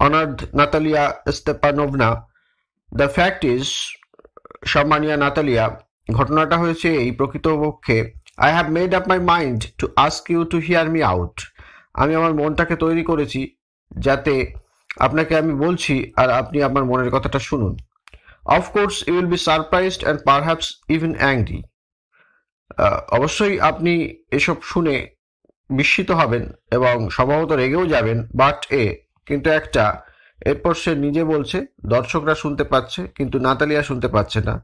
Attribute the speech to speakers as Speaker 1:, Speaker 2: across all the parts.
Speaker 1: honored Natalia Stepanovna, the fact is, সম্মানীয় Natalia, ঘটনাটা হয়েছে এই প্রকৃতপক্ষে I have made up my mind to ask you to hear me out. আমি আমার মনটাকে তৈরি করেছি যাতে আপনাকে আমি বলছি আর আপনি আমার মনের কথাটা শুনুন. Of course, you will be surprised and perhaps even angry. অবশ্যই আপনি এসব শুনে বিস্মিত হবেন এবং সম্ভবত রেগেও যাবেন, বাট কিন্তু একটা, এরপর সে নিজে বলছে, দর্শকরা শুনতে পাচ্ছে কিন্তু নাতালিয়া শুনতে পাচ্ছে না.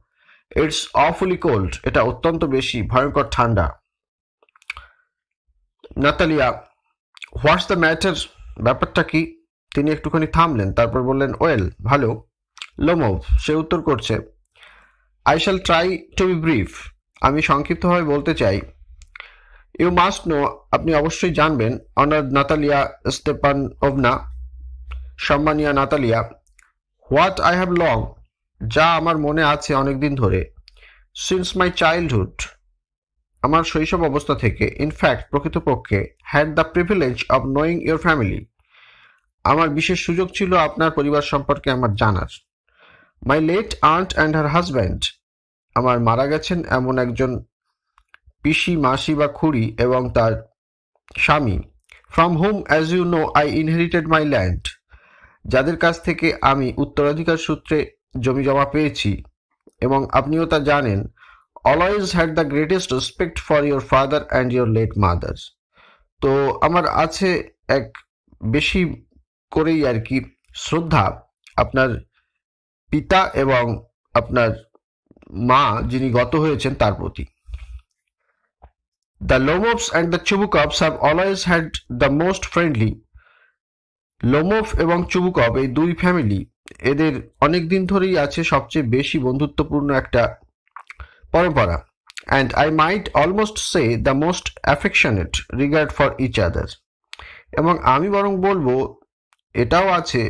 Speaker 1: ইটস অফুলি কোল্ড, এটা অত্যন্ত বেশি ভয়ঙ্কর ঠান্ডা. নাতালিয়া, হোয়াটস দ্য ম্যাটার, ব্যাপারটা কি? তিনি একটুখানি থামলেন, তারপর বললেন, ওয়েল, ভালো. লোমোভ, সে উত্তর করছে, I shall try to be brief, আমি সংক্ষিপ্তভাবে বলতে চাই. ইউ মাস্ট নো, আপনি অবশ্যই জানবেন, অনার্ড নাতালিয়া স্টেপানোভনা, সম্মানীয় Natalia, what I have long, যা আমার মনে আছে অনেকদিন ধরে, সিন্স মাই চাইল্ডহুড, আমার শৈশব অবস্থা থেকে, ইনফ্যাক্ট প্রকৃতপক্ষে, had the privilege of knowing your family, আমার বিশেষ সুযোগ ছিল আপনার পরিবার সম্পর্কে আমার জানার. My late aunt and her husband, আমার মারা গেছেন এমন একজন পিসি, মাসি বা খুড়ি এবং তার স্বামী, from whom as you know I inherited my land, যাদের কাছ থেকে আমি উত্তরাধিকার সূত্রে জমি জমা পেয়েছি, এবং আপনিও তা জানেন, always had the greatest respect for your father and your late mother. তো আমার আছে এক বেশি করেই আর কি শ্রদ্ধা আপনার পিতা এবং আপনার মা যিনি গত হয়েছেন তার প্রতি. The Lomovs and the Chubukovs have always had the most friendly, Lomov এবং চুবুকভ এই দুই ফ্যামিলি, এদের অনেক দিন ধরেই আছে সবচেয়ে বেশি বন্ধুত্বপূর্ণ একটা পরম্পরা, and I might almost say the most affectionate regard for each other, এবং আমি বরং বলবো এটাও আছে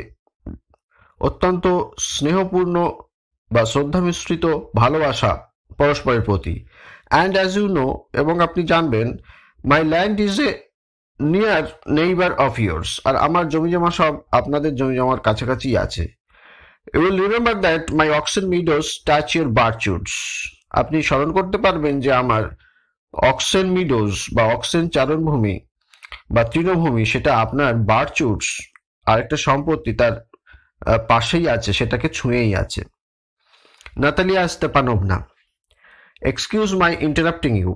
Speaker 1: অত্যন্ত স্নেহপূর্ণ বা শ্রদ্ধা মিশ্রিত ভালোবাসা পরস্পরের প্রতি. অ্যান্ড অ্যাজ ইউ নো, এবং আপনি জানবেন, my land is a near neighbour of yours, আর আমার জমিজমা সব আপনাদের জমিজমার কাছাকাছি আছে. You will remember that my oxen meadows touch your birchwoods, আপনি স্মরণ করতে পারবেন যে আমার অক্সেন মিডোস বা অক্সেন চারণভূমি বা তৃণভূমি, সেটা আপনার বার্চুডস আরেকটা সম্পত্তি তার পাশেই আছে, সেটাকে ছুঁয়েই আছে. Natalia Stepanovna, excuse my interrupting you,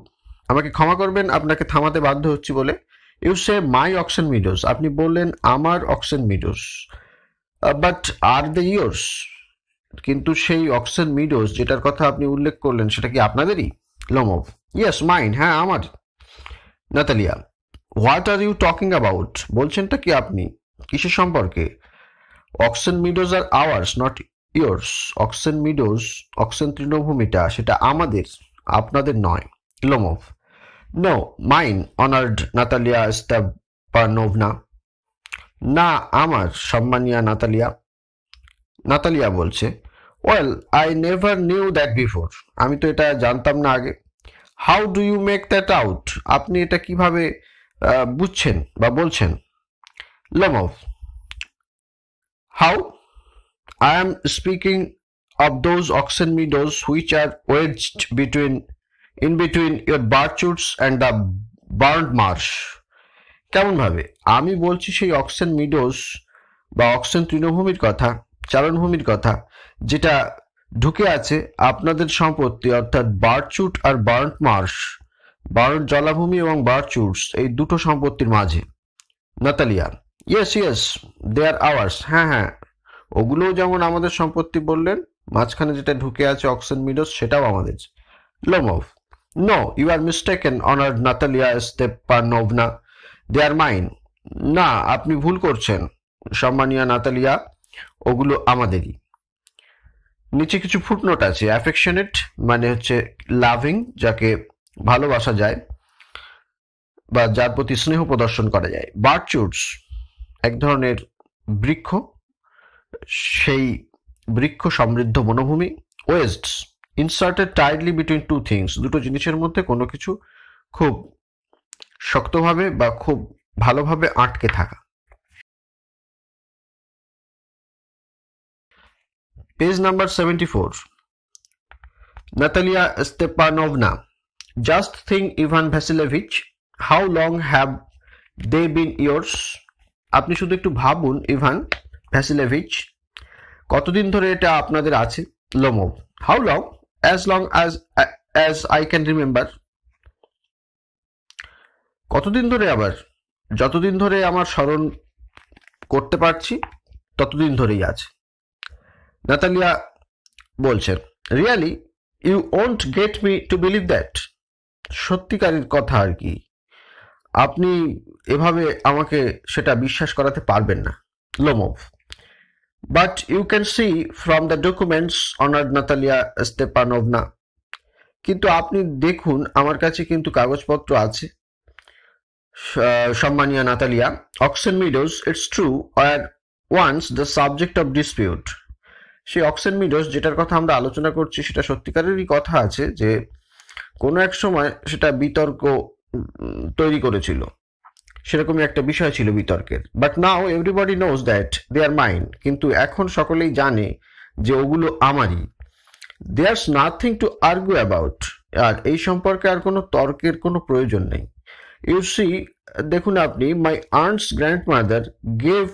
Speaker 1: আমাকে ক্ষমা করবেন আপনাকে থামাতে বাধ্য হচ্ছি বলে. You say my oxen meadows, আপনি বললেন আমার oxen meadows, but are the yours, কিন্তু সেই অক্সেন মিডোস যেটার কথা আপনি উল্লেখ করলেন সেটা কি আপনাদেরই? লোমোভ, ইয়েস মাইন, হ্যাঁ আমার. Natalia, what are you talking about, বলছেনটা কি আপনি, কিসের সম্পর্কে? Oxen meadows are ours, not yours. Oxen meadows, oxen তৃণভূমিটা, সেটা আমাদের, আপনাদের নয়. Lomov, no, mine, honoured Natalia Stepanovna, না আমার, সম্মানীয় নাতালিয়া. নাতালিয়া বলছে, well, I never knew that before, আমি তো এটা জানতাম না আগে. How do you make that out, আপনি এটা কিভাবে বুঝছেন বা বলছেন? Lomov, how, I am speaking of those oxen meadows which are wedged in between your barchoots and the burned marsh. কেমন ভাবে? আমি বলছি সেই অক্সেন মিডোস বা অক্সেন তৃণভূমির কথা, চারণভূমির কথা, যেটা ঢুকে আছে আপনাদের সম্পত্তি, অর্থাৎ বার্চুট আর বার্ন্ট মার্শ, বার্ন্ট জলাভূমি এবং বার্চুটস, এই দুটো সম্পত্তির মাঝে. Natalia, yes yes, they are hours, হ্যাঁ হ্যাঁ, ওগুলোও যেমন আমাদের সম্পত্তি বললেন, মাঝখানে যেটা ঢুকে আছে অক্সেন মিডোস, সেটাও আমাদের. Lomov, no, you are mistaken honoured Natalia Stepanovna, they are mine, না আপনি ভুল করছেন সম্মানীয় নাতালিয়া, ওগুলো আমাদেরই. নিচে কিছু ফুটনোট আছে. অ্যাফেকশনেট মানে হচ্ছে লাভিং, যাকে ভালোবাসা যায় বা যার প্রতি স্নেহ প্রদর্শন করা যায়. বার্চুডস এক ধরনের বৃক্ষ, সেই বৃক্ষ সমৃদ্ধ বনভূমি. Wastes inserted tightly between two things, দুটো জিনিসের মধ্যে কোনো কিছু খুব শক্তভাবে বা খুব ভালোভাবে আটকে থাকা. Page number 74. Natalia Stepanovna. Just think, Ivan Vasilievich, how long have they been yours? আপনি শুধু একটু ভাবুন, ইভান ভ্যাসিলেভিচ, কতদিন ধরে এটা আপনাদের আছে? Lomov. How long? As long as I can remember. কতদিন ধরে? আবার যতদিন ধরে আমার স্মরণ করতে পারছি ততদিন ধরেই আছে। নাতালিয়া বলছেন, really you won't get me to believe that? সত্যিকারের কথা আর কি, আপনি এভাবে আমাকে সেটা বিশ্বাস করাতে পারবেন না। Lomov. But you can see from the documents honoured Natalia Stepanovna. কিন্তু আপনি দেখুন, আমার কাছে কিন্তু কাগজপত্র আছে সম্মানীয় Natalia. Oxen meadows, it's true, are once the subject of dispute. সেই অক্সেন মিডোজ যেটার কথা আমরা আলোচনা করছি সেটা সত্যিকারেরই কথা আছে যে কোনো এক সময় সেটা বিতর্ক তৈরি করেছিল, সেরকমই একটা বিষয় ছিল বিতর্কের। But now everybody knows that they are mine. কিন্তু এখন সকলেই জানে যে ওগুলো আমারই। There's nothing to argue about. আর এই সম্পর্কে আর কোনো তর্কের কোনো প্রয়োজন নেই। ইউ সি, দেখুন আপনি, my aunt's grandmother gave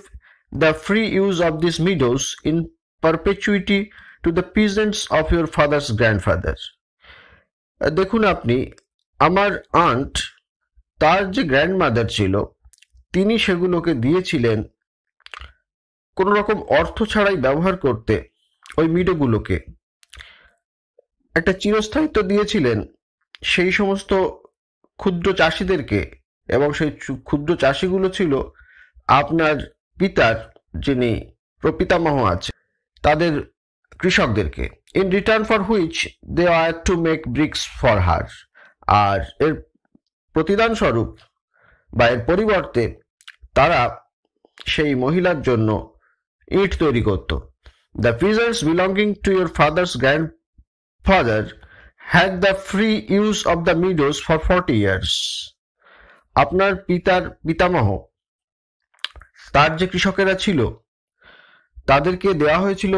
Speaker 1: the free use of this meadows in perpetuity to the peasants of your father's grandfather. দেখুন আপনি, আমার আন্ট, তার যে গ্র্যান্ডমাদার ছিল, তিনি সেগুলোকে দিয়েছিলেন কোনো রকম অর্থ ছাড়াই ব্যবহার করতে। ওই মিডোগুলোকে একটা চিরস্থায়িত্ব দিয়েছিলেন সেই সমস্ত ক্ষুদ্র চাষিদেরকে, এবং সেই ক্ষুদ্র চাষিগুলো ছিল আপনার পিতার যিনি প্রপিতামহ আছে তাদের কৃষকদেরকে। In return for which they are to make bricks for her. আর এর প্রতিদান স্বরূপ বা এর পরিবর্তে তারা সেই মহিলার জন্য ইট তৈরি করত। The peasants belonging to your father's grandfather had the free use of the meadows for 40 years। আপনার পিতার পিতামহ, তার যে কৃষকেরা ছিল, তাদেরকে দেওয়া হয়েছিল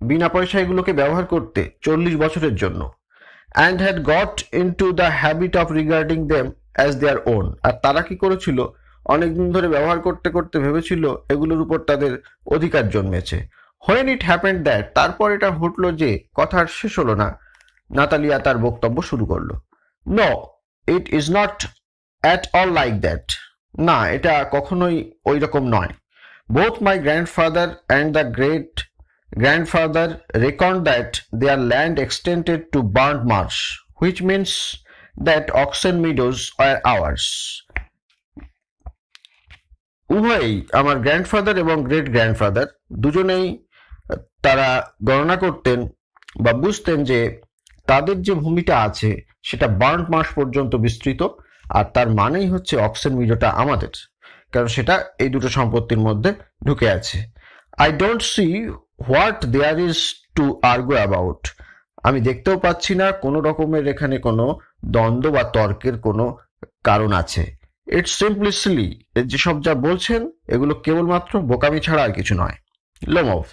Speaker 1: বিনা পয়সা এগুলোকে ব্যবহার করতে 40 বছরের জন্য। and had got into the habit of regarding them as their own। আর তারা কি করেছিল, অনেকদিন ধরে ব্যবহার করতে করতে ভেবেছিল এগুলোর উপর তাদের অধিকার জন্মেছে। when it happened that, তারপর এটা ঘটলো যে, কথার শেষ হলো না, নাতালিয়া তার বক্তব্য শুরু করলো। no, it is not at all like that। না, এটা কখনোই ওই রকম নয়। both my grandfather and the great grandfather reckoned that their land extended to burnt marsh, which means that oxen meadows were ours। উভয়ই, আমার গ্র্যান্ডফাদার এবং great grandfather, দুজনেই তারা গণনা করতেন বা বুঝতেন যে তাদের যে ভূমিটা আছে সেটা বার্ন্ট মার্শ পর্যন্ত বিস্তৃত, আর তার মানেই হচ্ছে অক্সেন মিডোটা আমাদের, কারণ সেটা এই দুটো সম্পত্তির মধ্যে ঢুকে আছে। I don't see what there is to argue about. আমি দেখতেও পাচ্ছি না কোনো রকমের এখানে কোনো দ্বন্দ্ব বা তর্কের কোনো কারণ আছে। It's simply silly. যেসব যা বলছেন এগুলো কেবলমাত্র বোকামি ছাড়া আর কিছু নয়। Lomov.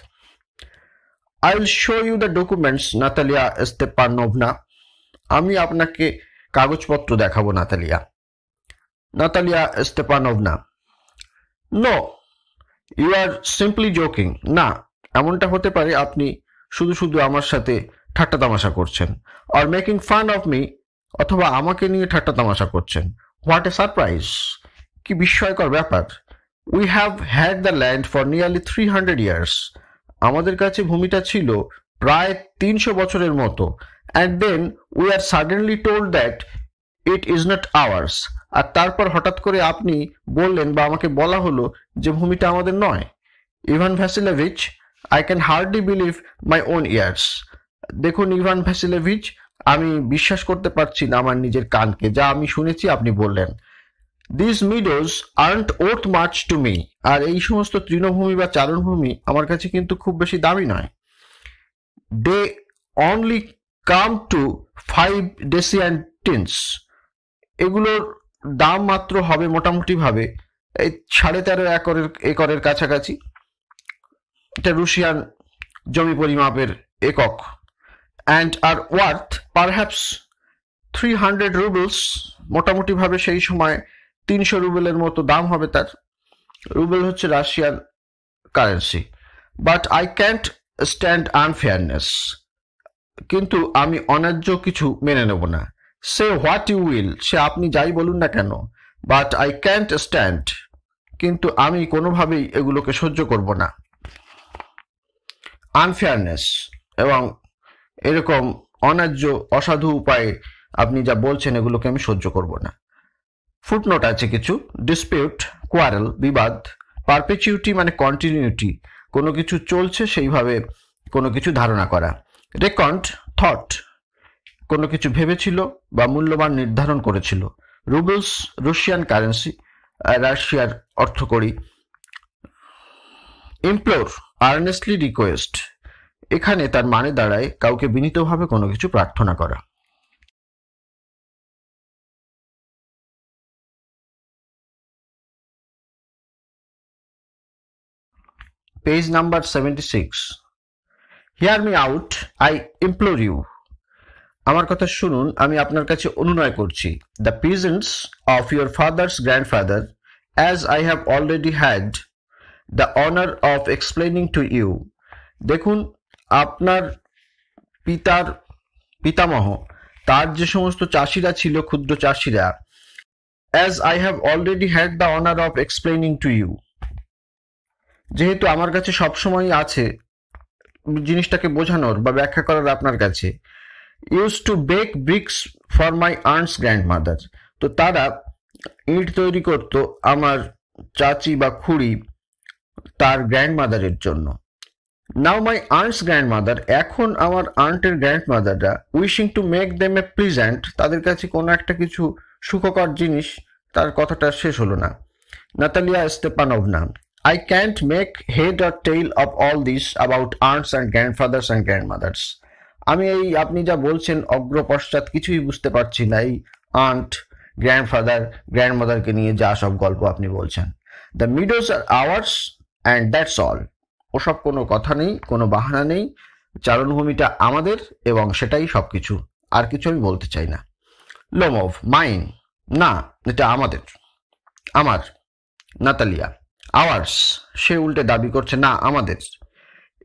Speaker 1: I will show you the documents Natalia Stepanovna. আমি আপনাকে কাগজপত্র দেখাবো Natalia. Natalia Stepanovna. No, you are simply joking. না, এমনটা হতে পারে আপনি শুধু শুধু আমার সাথে ঠাট্টা তামাশা করছেন। Or making fun of me, অথবা আমাকে নিয়ে ঠাট্টা তামাশা করছেন। What a surprise! কি বিস্ময়কর ব্যাপার। We have had the land for nearly 300 years। আমাদের কাছে ভূমিটা ছিল প্রায় 300 বছরের মতো। And then we are suddenly told that it is not ours. আর তারপর হঠাৎ করে আপনি বললেন বা আমাকে বলা হলো যে ভূমিটা আমাদের নয়। Ivan Vassilevitch, I can hardly believe my own ears. দেখুন ইভান ভ্যাসিলেভিচ, আমি বিশ্বাস করতে পারছি না আমার নিজের কানকে, যা আমি শুনেছি আপনি বললেন। This meadows aren't worth much to me. আর এই সমস্ত তৃণভূমি বা চারণভূমি আমার কাছে কিন্তু খুব বেশি দামি নয়। They only come to 5 dessiatins. এগুলোর দাম মাত্র হবে মোটামুটি ভাবে এই 13.5 একরের কাছাকাছি। এটা রুশিয়ান জমি পরিমাপের একক, and are worth perhaps 300 rubles, মোটামুটি ভাবে সেই সময় 300 রুবেলের মতো দাম হবে তার। রুবেল হচ্ছে Russian currency. But I can't stand unfairness, কিন্তু আমি অন্যায্য কিছু মেনে নেব না। সে হোয়াট ইউ উইল, সে আপনি যাই বলুন না কেন, বাট আই ক্যান্ট স্ট্যান্ড, কিন্তু আমি কোনোভাবেই এগুলোকে সহ্য করব না। আনফেয়ারনেস এবং এরকম অন্যায্য অসাধু উপায়ে আপনি যা বলছেন এগুলোকে আমি সহ্য করব না। ফুটনোট আছে কিছু। ডিসপিউট, কোয়ারেল, বিবাদ। পারপেচুইটি মানে কন্টিনিউটি, কোনো কিছু চলছে সেইভাবে কোনো কিছু ধারণা করা। রেকন্ট, থট, কোনো কিছু ভেবেছিল বা মূল্যবান নির্ধারণ করেছিল। রুবেলস, রাশিয়ান কারেন্সি, রাশিয়ার অর্থকড়ি। ইমপ্লোর, আর্নেস্টলি রিকোয়েস্ট, এখানে তার মানে দাঁড়ায় কাউকে বিনীতভাবে কোনো কিছু প্রার্থনা করা। Page number 76। Hear me out, I implore you, আমার কথা শুনুন, আমি আপনার কাছে অনুনয় করছি। The peasants of your father's grandfather, as I have already had the honour of explaining to you, দেখুন আপনার পিতার পিতামহ, তার যে সমস্ত চাষিরা ছিল, ক্ষুদ্র চাষিরা, as I have already had the honour of explaining to you, যেহেতু আমার কাছে সবসময় আছে জিনিসটাকে বোঝানোর বা ব্যাখ্যা করার আপনার কাছে। Used to bake bricks for my aunt's grandmother, তো তারা ইট তৈরি করত আমার চাচি বা খুড়ি তার গ্র্যান্ডমাদারের জন্য। নাও মাই আন্টস গ্র্যান্ডমাদার, এখন আমার আন্টের গ্র্যান্ডমাদাররা, wishing to make them a pleasant, তাদের কাছে কোনো একটা কিছু সুখকর জিনিস, তার কথাটা শেষ হলো না। Natalia Stepanovna, I can't make head or tail of all this about aunts and grandfathers and grandmothers. আমি এই আপনি যা বলছেন অগ্র পশ্চাৎ কিছুই বুঝতে পারছি না, এই আন্ট, গ্র্যান্ডফাদার, গ্র্যান্ডমাদারকে নিয়ে যা সব গল্প আপনি বলছেন। The meadows are ours and that's all, ওসব কোনো কথা নেই, কোনো বাহানা নেই, চারণভূমিটা আমাদের এবং সেটাই সবকিছু, আর কিছু আমি বলতে চাই না। লোমোভ, মাইন, না এটা আমাদের, আমার। নাতালিয়া, আওয়ার্স, সে উল্টে দাবি করছে না আমাদের।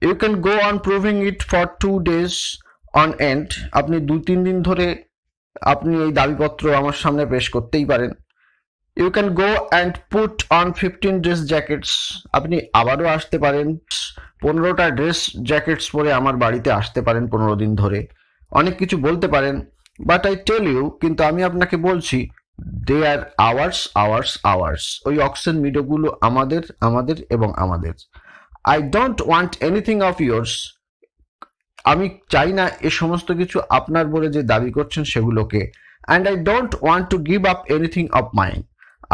Speaker 1: You can go on proving it for 2 days on end, আপনি 2-3 দিন ধরে আপনি এই দাবিপত্র আমার সামনে পেশ করতেই পারেন। You can go and put on 15 dress jackets, আপনি আবারও আসতে পারেন, 15টা ড্রেস জ্যাকেটস পরে আমার বাড়িতে আসতে পারেন 15 দিন ধরে, অনেক কিছু বলতে পারেন। বাট আই টেল ইউ, কিন্তু আমি আপনাকে বলছি, দে আর আওয়ার্স আওয়ার্স আওয়ার্স, ওই অক্সেন মিডোগুলো আমাদের, আমাদের এবং আমাদের। I don't want anything of yours, আমি চাই না এ সমস্ত কিছু আপনার বলে যে দাবি করছেন সেগুলোকে। And I don't want to give up anything of mine,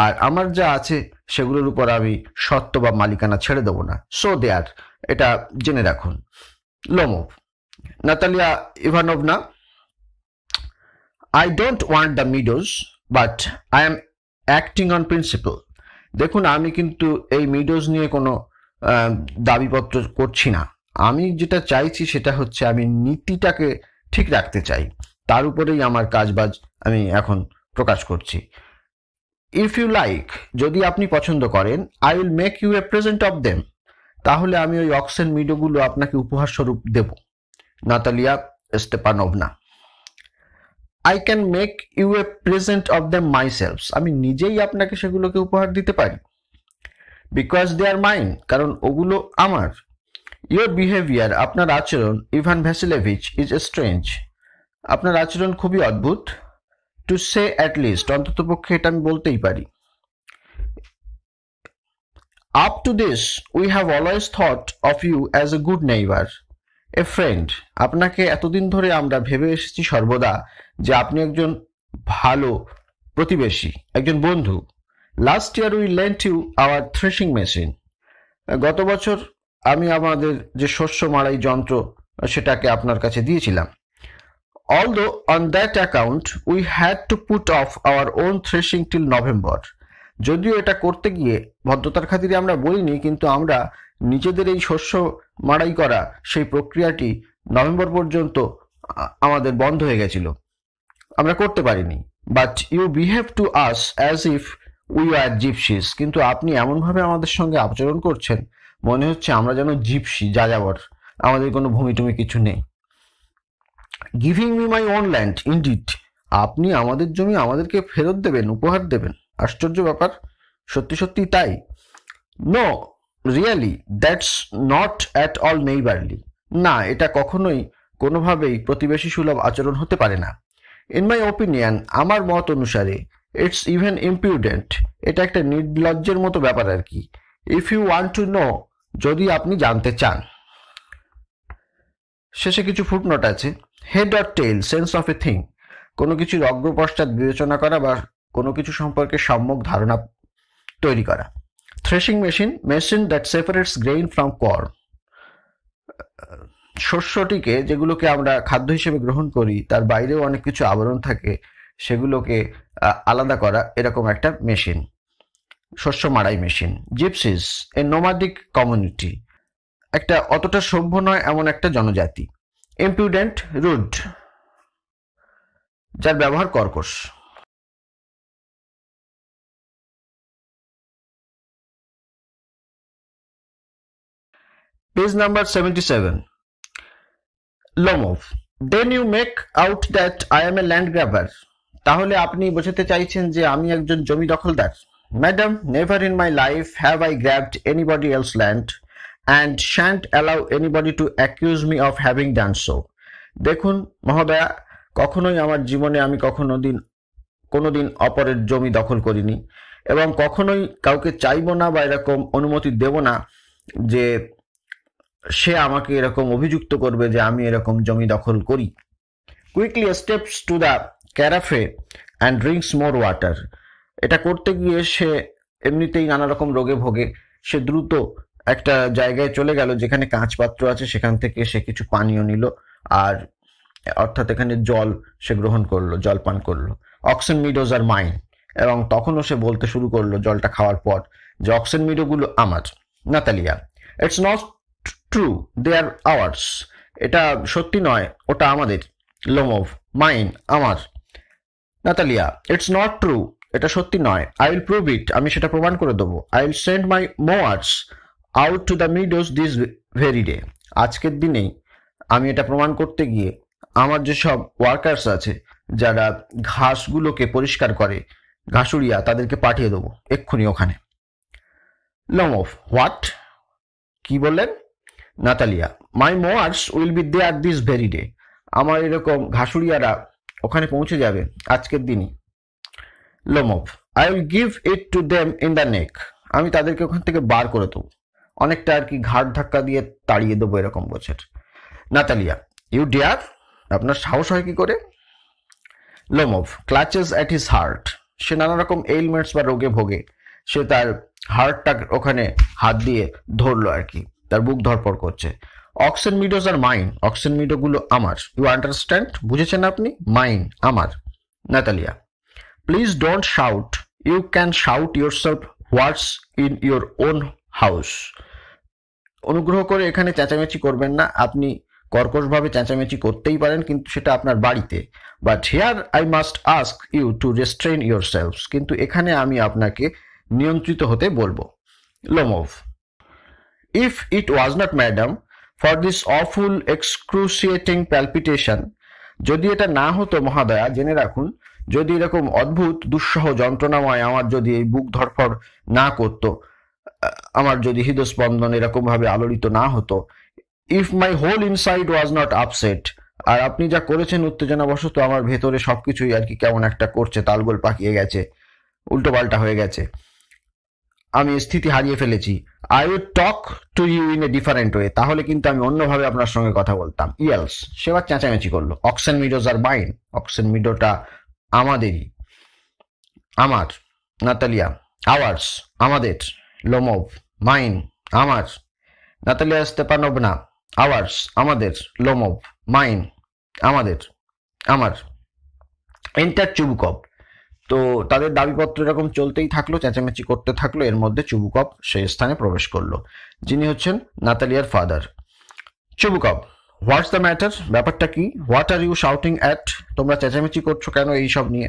Speaker 1: আর আমার যা আছে সেগুলোর উপর আমি সত্ত্ব বা মালিকানা ছেড়ে দেবো না। সো দেয়ার, এটা জেনে রাখুন। Lomov, Natalia Ivanovna, I don't want the meadows, but I am acting on principle. দেখুন আমি কিন্তু এই মিডোজ নিয়ে কোনো দাবিপত্র করছি না, আমি যেটা চাইছি সেটা হচ্ছে আমি নীতিটাকে ঠিক রাখতে চাই, তার উপরেই আমার কাজবাজ আমি এখন প্রকাশ করছি। ইফ ইউ লাইক, যদি আপনি পছন্দ করেন, I will make you a present of them, তাহলে আমি ওই অক্সেন মিডোগুলো আপনাকে উপহার স্বরূপ দেব। Natalia Stepanovna, I can make you a present of them myself, আমি নিজেই আপনাকে সেগুলোকে উপহার দিতে পারি। Because they are mine, কারণ ওগুলো আমার। Your behavior, আপনার আচরণ, ইভান ভ্যাসিলেভিচ, is strange, আপনার আচরণ খুবই অদ্ভুত। To say at least, অন্ততপক্ষে এটা আমি বলতেই পারি। Up to this, we have always thought of you as a good neighbor, a friend, আপনাকে এতদিন ধরে আমরা ভেবে এসেছি সর্বদা যে আপনি একজন ভালো প্রতিবেশী, একজন বন্ধু। Last year we lent you our threshing machine, গত বছর আমি আমাদের যে শস্য মাড়াই যন্ত্র সেটাকে আপনার কাছে দিয়েছিলাম। Although on that account we had to put off our own threshing till November, যদিও এটা করতে গিয়ে ভদ্রতার খাতিরে আমরা বলিনি, কিন্তু আমরা নিজেদের এই শস্য মাড়াই করা সেই প্রক্রিয়াটি নভেম্বর পর্যন্ত আমাদের বন্ধ হয়ে গেছিল, আমরা করতে পারিনি। But you behave to us as if we are gypsies, কিন্তু আপনি এমনভাবে আমাদের সঙ্গে আচরণ করছেন মনে হচ্ছে আমরা যেন জিপসি, যাযাবর, আমাদের কোনো ভূমি টুমি কিছু নেই। Giving me my own land, indeed, আপনি আমাদের জমি আমাদেরকে ফেরত দেবেন, উপহার দেবেন? আশ্চর্য ব্যাপার, সত্যি সত্যি তাই? No really, that's not at all neighbourly, না এটা কখনোই কোনোভাবেই প্রতিবেশী সুলভ আচরণ হতে পারে না। ইন মাই ওপিনিয়ন, আমার মত অনুসারে, ইটস ইভেন ইম্পিউডেন্ট, এটা একটা নির্লজ্জের মতো ব্যাপার আর কি। If you want to know, যদি আপনি জানতে চান। শেষে কিছু ফুটনোট আছে। Head or tail, sense of a thing, কোনো কিছুর অগ্রপশ্চাৎ বিবেচনা করা বা কোনো কিছু সম্পর্কে সম্যক ধারণা তৈরি করা। Threshing machine, machine that separates grain from corn, শস্যটিকে, যেগুলোকে আমরা খাদ্য হিসেবে গ্রহণ করি তার বাইরেও অনেক কিছু আবরণ থাকে, সেগুলোকে আলাদা করা, এরকম একটা মেশিন, শস্য মাড়াই মেশিন। জিপসিস, এ নোমাডিক কমিউনিটি, একটা অতটা সভ্য নয় এমন একটা জনজাতি। ইম্পিউডেন্ট, রুড, যার ব্যবহার কর্কশ। Page number 77। Lomov, then you make out that I am a land grabber, তাহলে আপনি বোঝাতে চাইছেন যে আমি একজন জমি দখলদার? Madam, never in my life have I grabbed anybody else land and shan't allow anybody to accuse me of having done so. দেখুন মহোদয়া, কখনোই আমার জীবনে আমি কোনোদিন অপরের জমি দখল করিনি এবং কখনোই কাউকে চাইবো না বা এরকম অনুমতি দেব না যে সে আমাকে এরকম অভিযুক্ত করবে যে আমি এরকম জমি দখল করি। Quickly steps to the carafe and drinks more water, এটা করতে গিয়ে সে এমনিতেই নানা রকম রোগে ভোগে, সে দ্রুত একটা জায়গায় চলে গেল যেখানে কাঁচ পাত্র আছে, সেখান থেকে সে কিছু পানীয় নিল, আর অর্থাৎ এখানে জল সে গ্রহণ করলো, জল পান করলো। অক্সেন মিডোজ আর মাইন, এবং তখনও সে বলতে শুরু করলো জলটা খাওয়ার পর যে অক্সেন মিডোগুলো আমার। Natalia, it's not true, they are ours, এটা সত্যি নয়, ওটা আমাদের। লোমভ, মাইন, আমার। নাতালিয়া, ইটস নট ট্রু, এটা সত্যি নয়। আই উইল প্রুভ ইট, আমি সেটা প্রমাণ করে দেবো। I will send my mowers out to the meadows this very day, আজকের দিনেই আমি এটা প্রমাণ করতে গিয়ে আমার যেসব ওয়ার্কার্স আছে যারা ঘাসগুলোকে পরিষ্কার করে, ঘাসুরিয়া, তাদেরকে পাঠিয়ে দেবো এক্ষুনি ওখানে। লোমভ, হোয়াট, কি বললেন? Natalia, my mowers will be there this very day, আমার এরকম ঘাসুরিয়ারা ওখানে পৌঁছে যাবে আজকের দিনই। Lomov, I will give it to them in the neck, আমি তাদেরকে ওখান থেকে বার করে দেবো, অনেকটা আর কি ঘাট ধাক্কা দিয়ে তাড়িয়ে দেবো এরকম বছর। নাতালিয়া, ইউ ডিয়ার, আপনার সাহস হয় কি করে? Lomov, clutches at his heart, সে নানা রকম এইলমেন্টস বা রোগে ভোগে, সে তার হার্টটা ওখানে হাত দিয়ে ধরলো আর কি, তার বুক ধরপড় করছে। Oxen meadows are mine, oxen মিডোগুলো আমার। ইউ আন্ডারস্ট্যান্ড, বুঝেছেন আপনি? মাইন, আমার। Natalia, please don't shout, you can shout yourself what's in your own house, অনুগ্রহ করে এখানে চেঁচামেচি করবেন না, আপনি কর্কশভাবে চেঁচামেচি করতেই পারেন কিন্তু সেটা আপনার বাড়িতে। But here I must ask you to restrain yourselves, কিন্তু এখানে আমি আপনাকে নিয়ন্ত্রিত হতে বলবো। Lomov, if it was not madam for this awful excruciating palpitation, যদি এটা না হতো মহাদয়া, জেনে রাখুন, যদি এরকম অদ্ভুত দুঃসহ যন্ত্রণাময় আমার যদি এই বুক ধরফর না করতো, আমার যদি হৃদস্পন্দন এরকম ভাবে আলোড়িত না হতো, if my whole inside was not upset, আর আপনি যা করেছেন উত্তেজনাবশত আমার ভেতরে সবকিছুই আর কি কেমন একটা করছে, তালগোল পাকিয়ে গেছে, উল্টো পাল্টা হয়ে গেছে, আমি স্থিতি হারিয়ে ফেলেছি। I would talk to you in a different way, তাহলে কিন্তু আমি অন্যভাবে আপনার সঙ্গে কথা বলতাম। ইয়েলস, সেবার চেঁচামেচি করলো। Oxen meadows are mine, oxen মিডোটা আমাদেরই, আমার। নাতালিয়া, আওয়ার্স, আমাদের। লোমভ, মাইন, আমার। নাতালিয়া স্তেপানোভনা, আওয়ার্স, আমাদের। লোমভ, মাইন, আমাদের, আমার। এন্টার চুবুকভ, তো তাদের দাবিপত্র এরকম চলতেই থাকলো, চেঁচামেচি করতে থাকলো। এর মধ্যে চুবুকভ সেই স্থানে প্রবেশ করলো, যিনি হচ্ছেন নাতালিয়ার father. Chubukov, what's the matter? ব্যাপারটা কি? What are you shouting at? তোমরা চেঁচামেচি করছো কেন এইসব নিয়ে?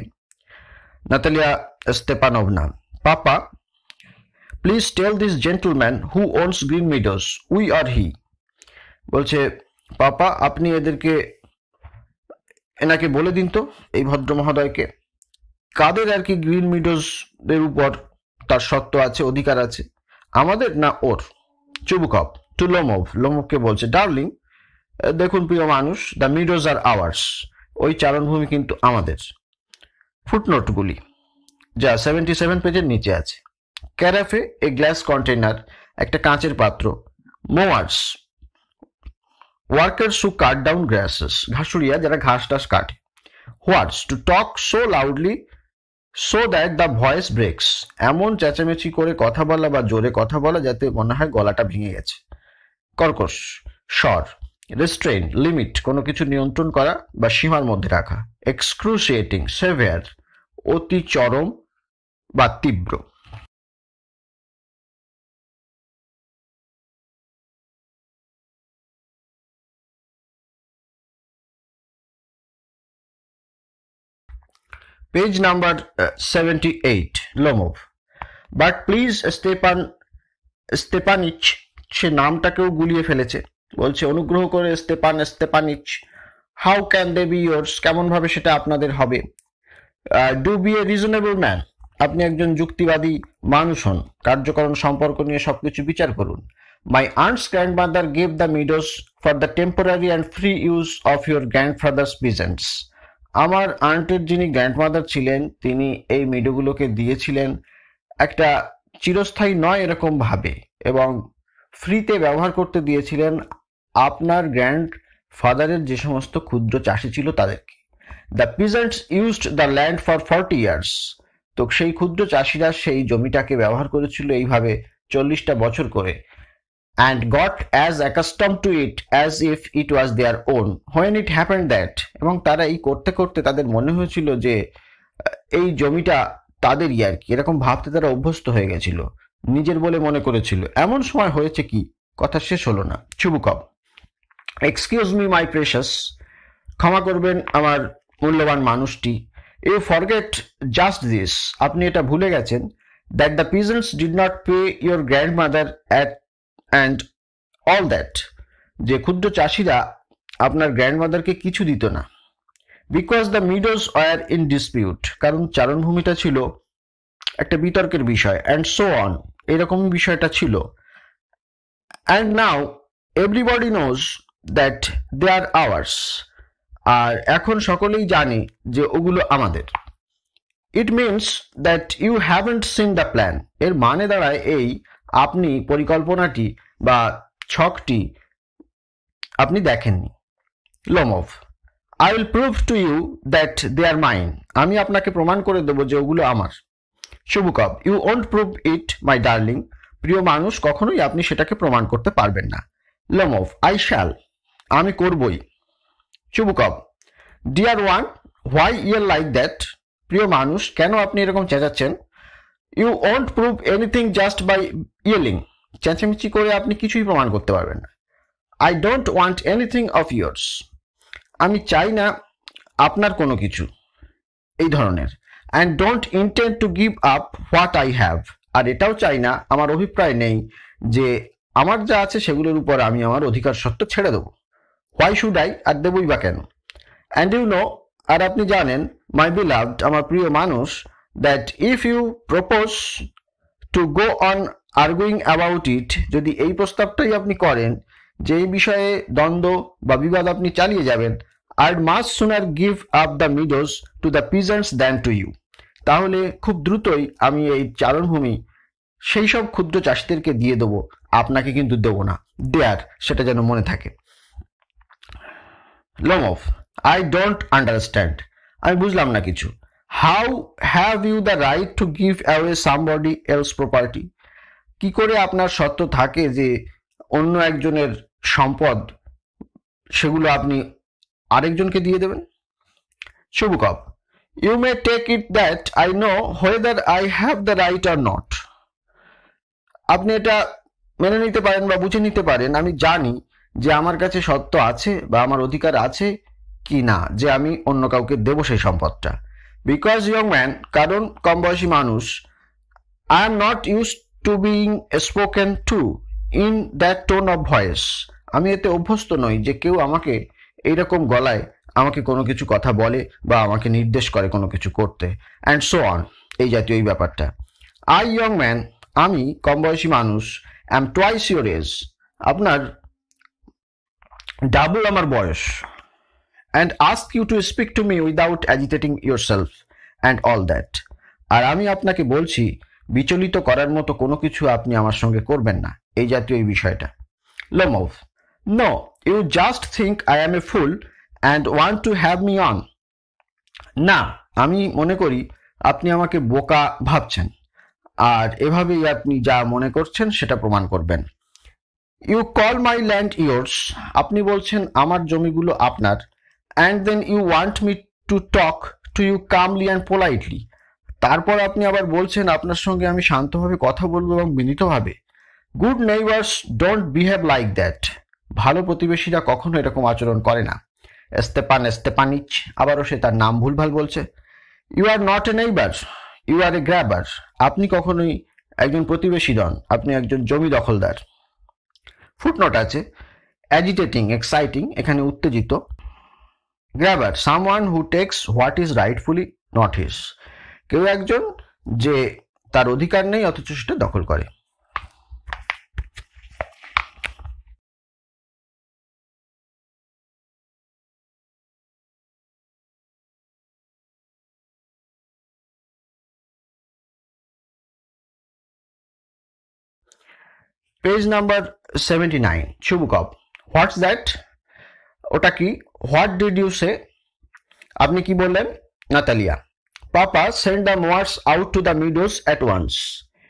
Speaker 1: Natalia Stepanovna, papa please tell this gentleman who owns green meadows, we are he. বলছে, পাপা আপনি এনাকে বলে দিন তো, এই ভদ্র মহোদয়কে, কাদের আর কি গ্রিন মিডোজ এর উপর তার সত্ত্ব আছে, অধিকার আছে, আমাদের না ওর? চুবুকভ টু লোমভ, লোমভকে বলছে, ডার্লিং দেখুন প্রিয় মানুষ, দ্য মিডোজ আর আওয়ার্স, ওই চারণভূমি কিন্তু আমাদের। ফুটনোটগুলি যা 77 পেজের নিচে আছে। ক্যারাফে এ গ্লাস কন্টেনার, একটা কাঁচের পাত্র। Mowers workers who cut down grasses, ঘাসুরিয়া যারা ঘাস টাস কাটে। What's to talk so loudly so that the voice breaks, এমন চেঁচামেচি করে কথা বলা বা জোরে কথা বলা যাতে মনে হয় গলাটা ভেঙে গেছে। কর্কশ স্বর। রেস্ট্রেইন লিমিট, কোনো কিছু নিয়ন্ত্রণ করা বা সীমার মধ্যে রাখা। এক্সক্রুশিয়েটিং সেভিয়ার, অতি চরম বা তীব্র। Page number 78, Lomov. But please Stepanich, সে নামটাকেও গুলিয়ে ফেলেছে। বলছে, অনুগ্রহ করে Stepanich, how can they be yours, কেমন ভাবে সেটা আপনাদের হবে? Do be a reasonable man, আপনি একজন যুক্তিবাদী মানুষ হন, কার্যকরণ সম্পর্ক নিয়ে সবকিছু বিচার করুন। My aunt's grandmother gave the meadows for the temporary and free use of your grandfather's peasants, আমার আন্টের যিনি গ্র্যান্ডমাদার ছিলেন তিনি এই মিডোগুলোকে দিয়েছিলেন একটা চিরস্থায়ী নয় এরকম ভাবে, এবং ফ্রিতে ব্যবহার করতে দিয়েছিলেন আপনার গ্র্যান্ডফাদারের যে সমস্ত ক্ষুদ্র চাষি ছিল তাদেরকে। The peasants used the land for 40 years, তো সেই ক্ষুদ্র চাষিরা সেই জমিটাকে ব্যবহার করেছিল এইভাবে 40টা বছর করে। and got as accustomed to it as if it was their own when it happened that, এবং তারা এই করতে করতে তাদের মনে হয়েছিল যে এই জমিটা তাদেরই আর কি, এরকম ভাবতে তারা অভ্যস্ত হয়ে গেছিল, নিজের বলে মনে করেছিল। এমন সময় হয়েছে কি, কথা শেষ হলো না। Chubukov, excuse me my precious, ক্ষমা করবেন আমার মূল্যবান মানুষটি। ইউ ফরগেট জাস্ট দিস, আপনি এটা ভুলে গেছেন, that the peasants did not pay your grandmother at and all that, যে ক্ষুদ্র চাষিরা আপনার গ্র্যান্ডমাদারকে কিছু দিত না। Because the meadows were in dispute, কারণ চারণভূমিটা ছিল একটা বিতর্কের বিষয়। অ্যান্ড সো অন, এরকম বিষয়টা ছিল। And now everybody knows that they are ours, আর এখন সকলেই জানে যে ওগুলো আমাদের। It means that you haven't seen the plan, এর মানে দাঁড়ায় এই, আপনি পরিকল্পনাটি বা ছকটি আপনি দেখেননি। Lomov, I will prove to you that they are mine, আমি আপনাকে প্রমাণ করে দেবো যে ওগুলো আমার। Chubukov, you won't prove it my darling, প্রিয় মানুষ কখনোই আপনি সেটাকে প্রমাণ করতে পারবেন না। লোমভ, আই শ্যাল, আমি করবই। Chubukov, dear one why yell like that, প্রিয় মানুষ কেন আপনি এরকম চেঁচাচ্ছেন? You won't prove anything just by yelling, চেঁচামেচি করে আপনি কিছুই প্রমাণ করতে পারবেন না। I don't want anything of yours, আমি চাই না আপনার কোনো কিছু এই ধরনের। And don't intend to give up what I have, আর এটাও চাই না, আমার অভিপ্রায় নেই যে আমার যা আছে সেগুলোর উপর আমি আমার অধিকার সত্ত্ব ছেড়ে দেবো। হোয়াই শুড আই, আর দেবই বা কেন? অ্যান্ড ইউ নো, আর আপনি জানেন, মাই বিলাভড, আমার প্রিয় মানুষ, that if you propose to go on arguing about it, যদি এই প্রস্তাবটাই আপনি করেন যে এই বিষয়ে দ্বন্দ্ব বা বিবাদ আপনি চালিয়ে যাবেন, I'd much sooner give up the meadows to the peasants than to you, তাহলে খুব দ্রুতই আমি এই চারণভূমি সেই সব ক্ষুদ্র চাষিদেরকে দিয়ে দেবো, আপনাকে কিন্তু দেবো না। দেয়ার, সেটা যেন মনে থাকে। লোমভ, আই ডোন্ট আন্ডারস্ট্যান্ড, আমি বুঝলাম না কিছু। How have you the right to give away somebody else property, কি করে আপনার সত্ত্ব থাকে যে অন্য একজনের সম্পদ সেগুলো আপনি আরেকজনকে দিয়ে দেবেন? Chubukov, You may take it that I know whether I have the right or not. আপনি এটা মেনে নিতে পারেন বা বুঝে নিতে পারেন আমি জানি যে আমার কাছে সত্য আছে বা আমার অধিকার আছে কি না যে আমি অন্য কাউকে দেব সেই সম্পদটা। বিকজ ইয়ং ম্যান, কারণ কম বয়সী মানুষ, I am not used to being spoken to in that tone of voice. আমি এতে অভ্যস্ত নই যে কেউ আমাকে এইরকম গলায় আমাকে কোনো কিছু কথা বলে বা আমাকে নির্দেশ করে কোনো কিছু করতে, অ্যান্ড সো অন, এই জাতীয় এই ব্যাপারটা। আই ইয়ং ম্যান, আমি কম বয়সী মানুষ, অ্যাম টুয়াইস ইউর এজ, আপনার ডাবল আমার বয়স, and ask you to speak to me without agitating yourself and all that. আর আমি আপনাকে বলছি বিচলিত করার মতো কোনো কিছু আপনি আমার সঙ্গে করবেন না, এই জাতীয় এই বিষয়টা। Lomov, no, you just think I am a fool and want to have me on. না, আমি মনে করি আপনি আমাকে বোকা ভাবছেন আর এভাবেই আপনি যা মনে করছেন সেটা প্রমাণ করবেন। You call my land yours, আপনি বলছেন আমার জমিগুলো আপনার, and then you want me to talk to you calmly and politely, তারপর আপনি আবার বলছেন আপনার সঙ্গে আমি শান্তভাবে কথা বলবো এবং বিনীতভাবে। Good neighbours don't behave like that, ভালো প্রতিবেশীরা কখনো এরকম আচরণ করে না। স্তেপান স্তেপানিচ, আবারও সে তার নাম ভুলভাল বলছে। You are not a neighbour, you are a grabber, আপনি কখনোই একজন প্রতিবেশী নন, আপনি একজন জমি দখলদার। ফুটনোট আছে, অ্যাজিটেটিং, এক্সাইটিং, এখানে উত্তেজিত। Grabber, someone who takes what is rightfully not his, কেউ একজন যে তার অধিকার নেই অথচ সেটা দখল করে। পেজ নাম্বার 79, শুভকব। হোয়াটস দ্যাট, ওটা কি? হোয়াট ডিড ইউ সে, আপনি কি বললেন? Natalia, papa send the mowers out to the meadows at once,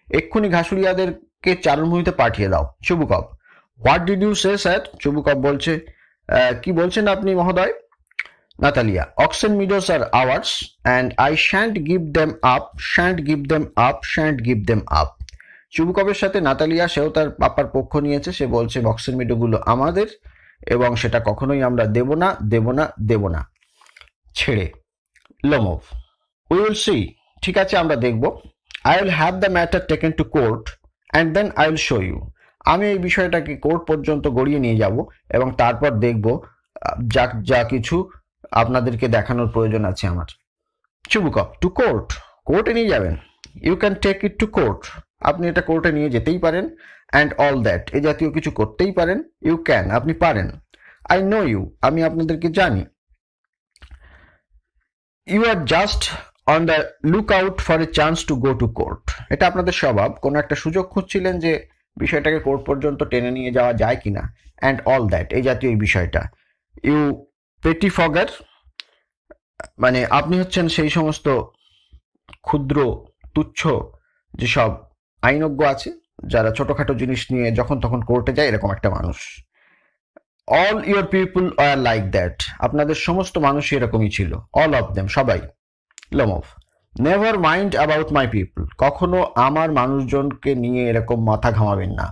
Speaker 1: এক্ষুনি ঘাসুরিয়াদেরকে চারণভূমিতে পাঠিয়ে দাও। শুভকব, what did you say sir, শুভকব বলছে কি বলছেন আপনি মহোদয়? Natalia, Oxen Meadows are ours and I shan't give them up, shan't give them up, shan't give them up. শুভকবের সাথে নাতালিয়া, সেও তার পাপার পক্ষ নিয়েছে, সে বলছে বক্সের মিডোগুলো আমাদের এবং সেটা কখনোই আমরা দেব না, দেব না, দেব না ছেড়ে। লোমভ, উই উইল সি, ঠিক আছে আমরা দেখব। I will have the matter taken to court and then I will show you, আমি এই বিষয়টাকে কোর্ট পর্যন্ত গড়িয়ে নিয়ে যাব এবং তারপর দেখব যা যা কিছু আপনাদেরকে দেখানোর প্রয়োজন আছে আমার। শুভকব, টু কোর্ট, কোর্টে নিয়ে যাবেন? You can take it to court, আপনি এটা কোর্টে নিয়ে যেতেই পারেন, অ্যান্ড অল দ্যাট, এই জাতীয় কিছু করতেই পারেন। ইউ ক্যান, আপনি পারেন। আই নো ইউ, আমি আপনাদেরকে জানি। You are just on the look out for a chance to go to court, এটা আপনাদের স্বভাব, কোনো একটা সুযোগ খুঁজছিলেন যে বিষয়টাকে কোর্ট পর্যন্ত টেনে নিয়ে যাওয়া যায় কিনা, অ্যান্ড অল দ্যাট, এই জাতীয় এই বিষয়টা। ইউ পেটি ফগার, মানে আপনি হচ্ছেন সেই সমস্ত ক্ষুদ্র তুচ্ছ যেসব আইনজ্ঞ আছে যারা ছোটখাটো জিনিস নিয়ে যখন তখন কোর্টে যায়, এরকম একটা মানুষ। All your people are like that, আপনাদের সমস্ত মানুষই এরকমই ছিল। অল অফ দেম, সবাই। Lomov, never mind about my people, কখনো আমার মানুষজনকে নিয়ে এরকম মাথা ঘামাবেন না।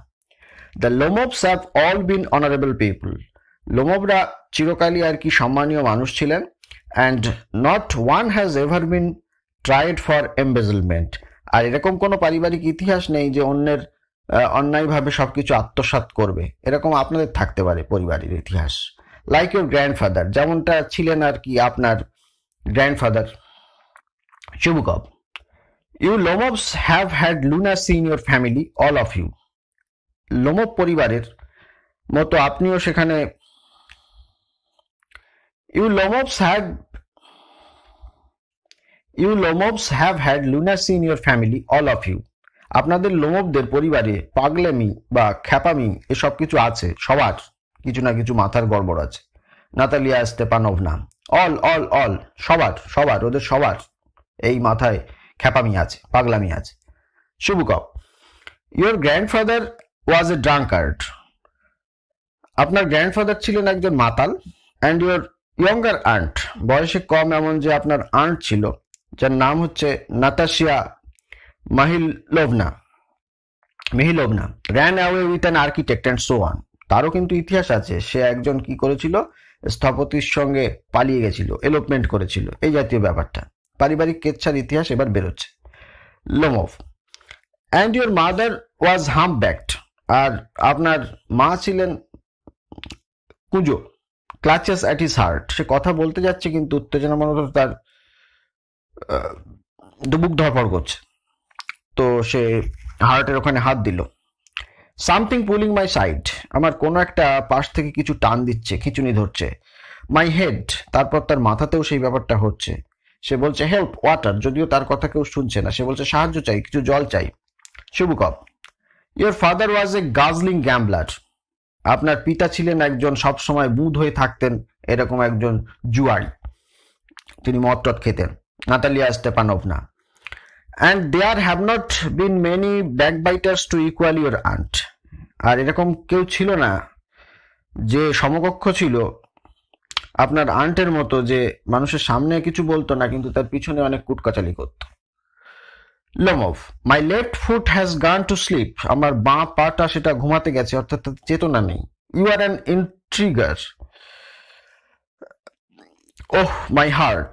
Speaker 1: The Lomovs have all been honourable people, লোমভরা চিরকালই আর কি সম্মানীয় মানুষ ছিলেন। And not one has ever been tried for embezzlement, আর এরকম কোনো পারিবারিক ইতিহাস নেই যে অন্যের অন্যায়ভাবে সবকিছু আত্মসাৎ করবে, এরকম আপনাদের থাকতে পারে পরিবারের ইতিহাস। লাইক ইউর গ্র্যান্ডফাদার, যেমনটা ছিলেন আর কি আপনার গ্র্যান্ডফাদার। শুভকব, you Lomovs have had lunacy in your family, all of you, Lomov পরিবারের মতো আপনিও সেখানে। You Lomovs have had lunacy in your family, all of you, আপনাদের লোমভদের পরিবারে পাগলামি বা খ্যাপামি এসব কিছু আছে, সবার কিছু না কিছু মাথার গড়বড় আছে। নাতালিয়া স্তেপানোভনা, অল অল অল, সবার ওদের সবার এই মাথায় খ্যাপামি আছে, পাগলামি আছে। শুভকব, ইউর গ্র্যান্ডফাদার ওয়াজ এ ড্রাঙ্কার্ড, আপনার গ্র্যান্ডফাদার ছিলেন একজন মাতাল। অ্যান্ড ইউর ইয়ঙ্গার আন্ট, বয়সে কম এমন যে আপনার আন্ট ছিল, যার নাম হচ্ছে নাতাশিয়া মিহিলোভনা ran away with an architect and so on. তারও কিন্তু ইতিহাস আছে, সে একজন কি করেছিল, স্থপতির সঙ্গে পালিয়ে গেছিল, এলোপমেন্ট করেছিল, এই জাতীয় ব্যাপারটা। পারিবারিক কেচ্ছার ইতিহাস এবার বেরোচ্ছে। Lomov, and your mother was humpbacked, আর আপনার মা ছিলেন কুঁজো, clutches at his heart, সে কথা বলতে যাচ্ছে কিন্তু উত্তেজনা মনত তার বুক ধরপড় করছে, তো সে হার্টের ওখানে হাত দিল। সামথিং পুলিং মাই সাইড, আমার কোনো একটা পাশ থেকে কিছু টান দিচ্ছে, খিঁচুনি ধরছে। মাই হেড, তারপর তার মাথাতেও সেই ব্যাপারটা হচ্ছে। সে বলছে হেল্প ওয়াটার, যদিও তার কথা কেউ শুনছে না, সে বলছে সাহায্য চাই, কিছু জল চাই। শুভকপ, ইয়োর ফাদার ওয়াজ এ গাজলিং গ্যাম্বলার, আপনার পিতা ছিলেন একজন সবসময় বুধ হয়ে থাকতেন এরকম একজন জুয়ারি, তিনি মদ টদ খেতেন। Natalia Stepanovna, and there have not been many backbiters to equal your aunt, আর এরকম কেউ ছিল না যে সমকক্ষ ছিল আপনার আন্টের মতো, যে মানুষের সামনে কিছু বলতো না কিন্তু তার পিছনে অনেক কুটকাচালি করত। Lomov, my left foot has gone to sleep, আমার বাঁ পাটা সেটা ঘুমাতে গেছে, অর্থাৎ চেতনা নেই। You are an intriguer, oh my heart,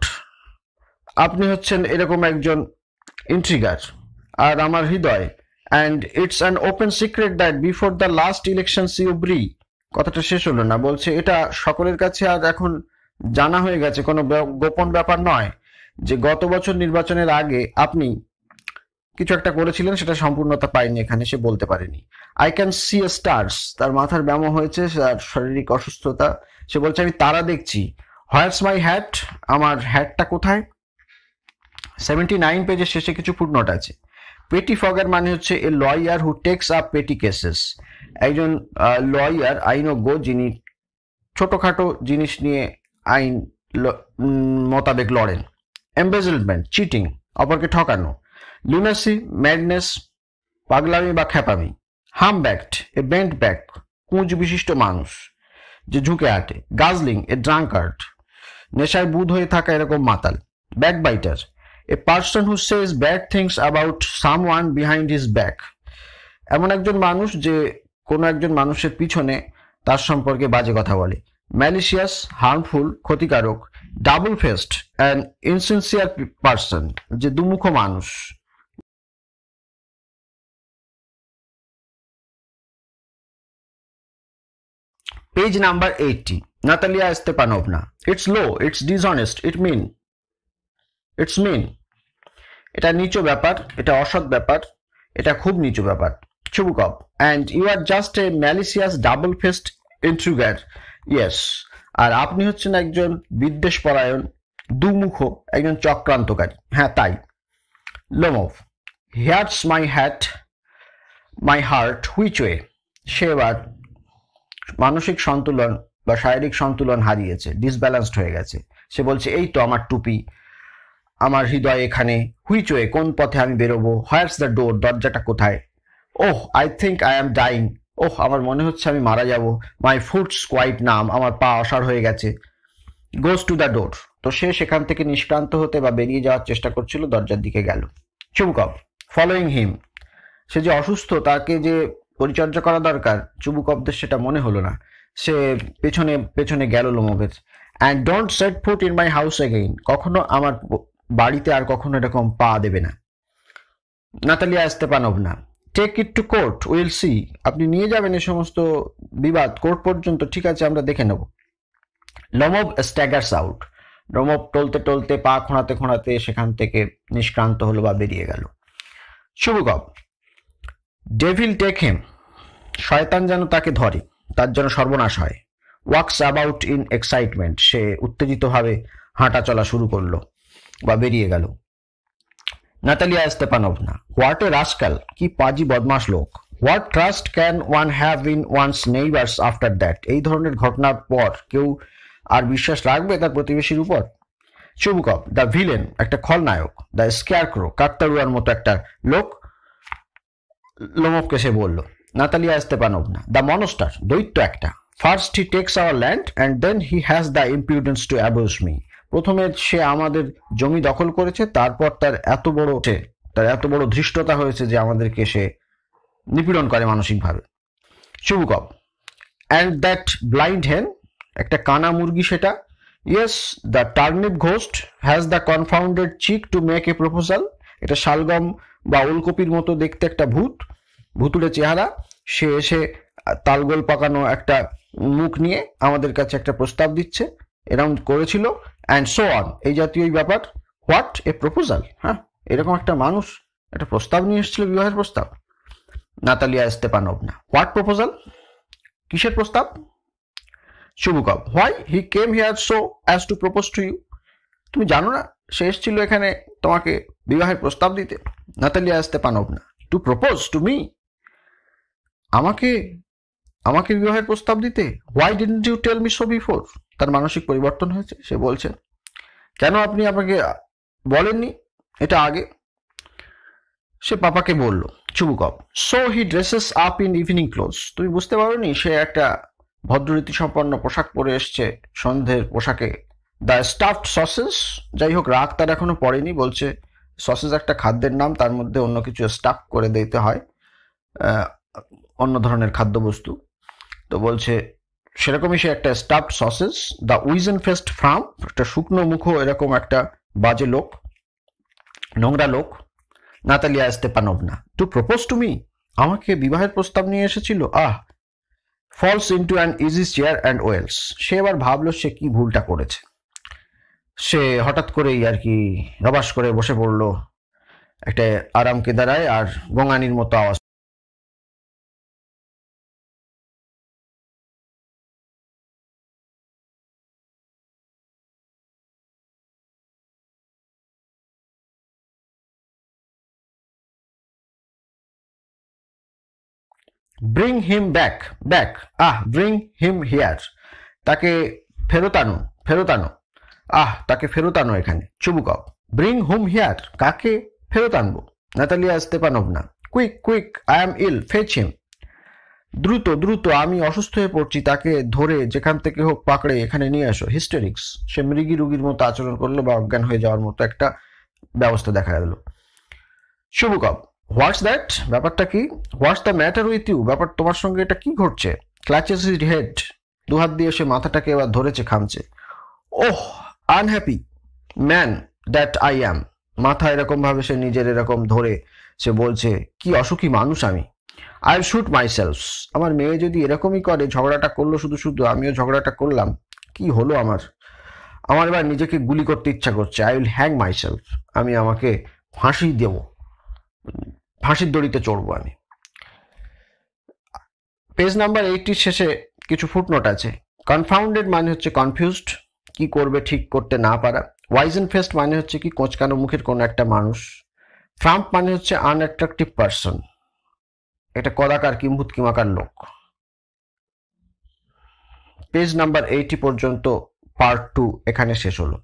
Speaker 1: আপনি হচ্ছেন এরকম একজন ইন্ট্রিগার, আর আমার হৃদয়। And it's an open secret that before the last election you bri, কথাটা শেষ হলো না, বলছে এটা সকলের কাছে আর এখন জানা হয়ে গেছে, কোনো গোপন ব্যাপার নয়, যে গত বছর নির্বাচনের আগে আপনি কিছু একটা করেছিলেন, সেটা সম্পূর্ণতা পায়নি, এখানে সে বলতে পারেনি। I can see A stars, তার মাথার ব্যামো হয়েছে, তার শারীরিক অসুস্থতা, সে বলছে আমি তারা দেখছি। হোয়াটস মাই হ্যাট, আমার হ্যাটটা কোথায়? 79 পেজের শেষে কিছু ফুটনোট আছে। পেটি ফগার মানে হচ্ছে a lawyer who text up পেটি কেসেস, একজন লয়ার আইনজ্ঞ যিনি ছোটখাটো জিনিস নিয়ে আইন মোতাবেক লড়েন। এমবেজলমেন্ট, চিটিং, অপরকে ঠকানো। লুনাসি, ম্যাডনেস, পাগলামি বা খ্যাপামি। হামব্যাকড, এ বেন্ট ব্যাক, কুঁজ বিশিষ্ট মানুষ যে ঝুঁকে আটে। গাজলিং, এ ড্রাঙ্কার্ড, নেশায় বুধ হয়ে থাকা এরকম মাতাল। ব্যাকবাইটার, a person who says bad things about someone behind his back, এমন একজন মানুষ যে কোনো একজন মানুষের পিছনে তার সম্পর্কে বাজে কথা বলে। ম্যালিশিয়াস, হার্মফুল, ক্ষতিকারক। Double faced, an insincere person, যে দুমুখ মানুষ। Page number 80, Natalia Stepanovna. It's low, it's dishonest, it's mean, এটা নিচু ব্যাপার, এটা অসৎ ব্যাপার, এটা খুব নিচু ব্যাপার। Chubukov, and you are just a malicious double faced intriguer, yes, আর আপনি হচ্ছেন একজন বিদ্বেষপরায়ণ, দুমুখ, একজন চক্রান্তকারী, হ্যাঁ তাই। Lomov, hearts my heart which way, সে এবার মানসিক সন্তুলন বা শারীরিক সন্তুলন হারিয়েছে, ডিসব্যালেন্সড হয়ে গেছে। সে বলছে এই তো আমার টুপি, আমার হৃদয় এখানে। হুইচ ওয়ে, কোন পথে আমি বেরোবো? হোয়াটস দ্য ডোর, দরজাটা কোথায়? Oh I think I am dying, oh আমার মনে হচ্ছে আমি মারা যাব। মাই ফুটস কোয়াইট নাম, আমার পা অসাড় হয়ে গেছে। গোস টু দ্য ডোর, তো সে সেখান থেকে নিষ্ক্রান্ত হতে বা বেরিয়ে যাওয়ার চেষ্টা করছিল, দরজার দিকে গেল। চুবুকপ, ফলোয়িং হিম, সে যে অসুস্থ তাকে যে পরিচর্যা করা দরকার, চুবুকপদের সেটা মনে হলো না, সে পেছনে পেছনে গেল লোমভের। And don't set foot in my house again, কখনো আমার বাড়িতে আর কখনো এরকম পা দেবে না। Natalia Stepanovna, take it to court, will see, আপনি নিয়ে যাবেন এই সমস্ত বিবাদ কোর্ট পর্যন্ত, ঠিক আছে আমরা দেখে নেব। লোমভ স্ট্যাগার্স আউট, লোমভ টলতে টলতে, পা খোঁড়াতে খোঁড়াতে সেখান থেকে নিষ্ক্রান্ত হলো বা বেরিয়ে গেল। শুভকপ, ডেভিল টেক হিম, শয়তান যেন তাকে ধরে, তার যেন সর্বনাশ হয়। ওয়াক্স অ্যাবাউট ইন এক্সাইটমেন্ট, সে উত্তেজিতভাবে হাঁটা চলা শুরু করলো বা বেরিয়ে গেল। Natalia Stepanovna, what a rascal, কি পাজি বদমাশ লোক। What trust can one have in one's neighbours after that, এই ধরনের ঘটনার পর কেউ আর বিশ্বাস রাখবে তার প্রতিবেশীর উপর? চুবুকপ, দ্য ভিলেন, একটা খলনায়ক। দ্য স্কেয়ারক্রো, কাকতাড়ুয়ার মতো একটা লোক, লোমভকে সে বলল। নাতালিয়া স্টেপানোভনা, দ্য মনস্টার, দৈত্য একটা। First he takes our land and then he has the impudence to abuse me, প্রথমে সে আমাদের জমি দখল করেছে, তারপর তার এত বড় ধৃষ্টতা হয়েছে যে আমাদেরকে সে নিপীড়ন করে মানসিকভাবে। চুবুকপ, অ্যান্ড দ্যাট ব্লাইন্ড হেন, একটা কানা মুরগি সেটা। Yes, the turnip ghost has the confounded cheek to make a proposal. এটা শালগম বা ওলকপির মতো দেখতে একটা ভুতুড়ে চেহারা। সে এসে তালগোল পাকানো একটা মুখ নিয়ে আমাদের কাছে একটা প্রস্তাব দিচ্ছে, এরকম করেছিল, অ্যান্ড সো অন, এই জাতীয় ব্যাপার। হোয়াট এ প্রপোজাল, হ্যাঁ, এরকম একটা মানুষ একটা প্রস্তাব নিয়ে এসেছিল, বিবাহের প্রস্তাব। নাতালিয়া স্তেপানোভনা, হোয়াট প্রপোজাল, কিসের প্রস্তাব? Chubukov, why he came here so as to propose to you. তুমি জানো না সে এসেছিল এখানে তোমাকে বিবাহের প্রস্তাব দিতে? Natalia Stepanovna, to propose to me, আমাকে বিবাহের প্রস্তাব দিতে? Why didn't you tell me so before? তার মানসিক পরিবর্তন হয়েছে, সে বলছে কেন আপনি আমাকে বলেননি এটা আগে? সে পাপাকে বলল। Chubukov, so he dresses up in evening clothes. তুমি বুঝতে পারোনি সে একটা ভদ্ররীতি সম্পন্ন পোশাক পরে এসছে, সন্ধ্যের পোশাকে। দ্য স্টাফড সসেস, যাই হোক রাগ তার এখনো পড়েনি, বলছে সসেস একটা খাদ্যের নাম, তার মধ্যে অন্য কিছু স্টাফ করে দিতে হয়, অন্য ধরনের খাদ্যবস্তু। তো বলছে সেরকমই সে একটা stuffed sausage. The wizened faced frump, একটা শুকনো মুখো এরকম একটা বাজে লোক, নোংরা লোক। Natalia Stepanovna, to propose to me, আমাকে বিবাহের প্রস্তাব নিয়ে এসেছিল। Falls into an easy chair and wails. সে এবার ভাবলো সে কি ভুলটা করেছে। সে হঠাৎ করেই আর কি রবাস করে বসে পড়লো একটা আরাম কেদারায়, আর গঙ্গানির মতো আওয়াজ। Bring him back, bring him here, তাকে ফেরত আনো, তাকে ফেরত আনো এখানে। চুবুকভ, ব্রিং হুম হিয়ার, কাকে ফেরত আনবো? Natalia Stepanovna, quick, I am ill, fetch him, দ্রুত, আমি অসুস্থ হয়ে পড়ছি, তাকে ধরে যেখান থেকে হোক পাকড়ে এখানে নিয়ে আসো। হিস্টেরিক্স, সে মৃগী রুগীর মতো আচরণ করলো বা অজ্ঞান হয়ে যাওয়ার মতো একটা ব্যবস্থা দেখা গেল। চুবুকভ, হোয়াটস দ্যাট, ব্যাপারটা কি? What's the matter with you, ব্যাপার তোমার সঙ্গে এটা কি ঘটছে? ক্লাচেস হিজ হেড, দুহাত দিয়ে সে মাথাটাকে এবার ধরেছে, খামছে। Oh unhappy man that I am, মাথা এরকম ভাবে সে নিজের এরকম ধরে সে বলছে কি অসুখী মানুষ আমি। আই শুট মাইসেলফ, আমার মেয়ে যদি এরকমই করে, ঝগড়াটা করলো শুধু আমিও ঝগড়াটা করলাম, কি হলো আমার এবার নিজেকে গুলি করতে ইচ্ছা করছে। আই উইল হ্যাং মাইসেলফ, আমি আমাকে ফাঁসি দেব, ফাঁসির দড়িতে চড়বো আমি। পেজ নাম্বার 80 শেষে কিছু ফুটনোট আছে। কনফাউন্ডেড মানে হচ্ছে কনফিউজড, কি করবে ঠিক করতে না পারা। ওয়াইজেন ফেস্ট মানে হচ্ছে কি কোঁচকানো মুখের কোনো একটা মানুষ। ফ্রাম্প মানে হচ্ছে আনঅ্যাট্রাকটিভ পারসন, এটা কদাকার কিম্ভূত কিমাকার লোক। পেজ নাম্বার 80 পর্যন্ত পার্ট 2 এখানে শেষ হলো।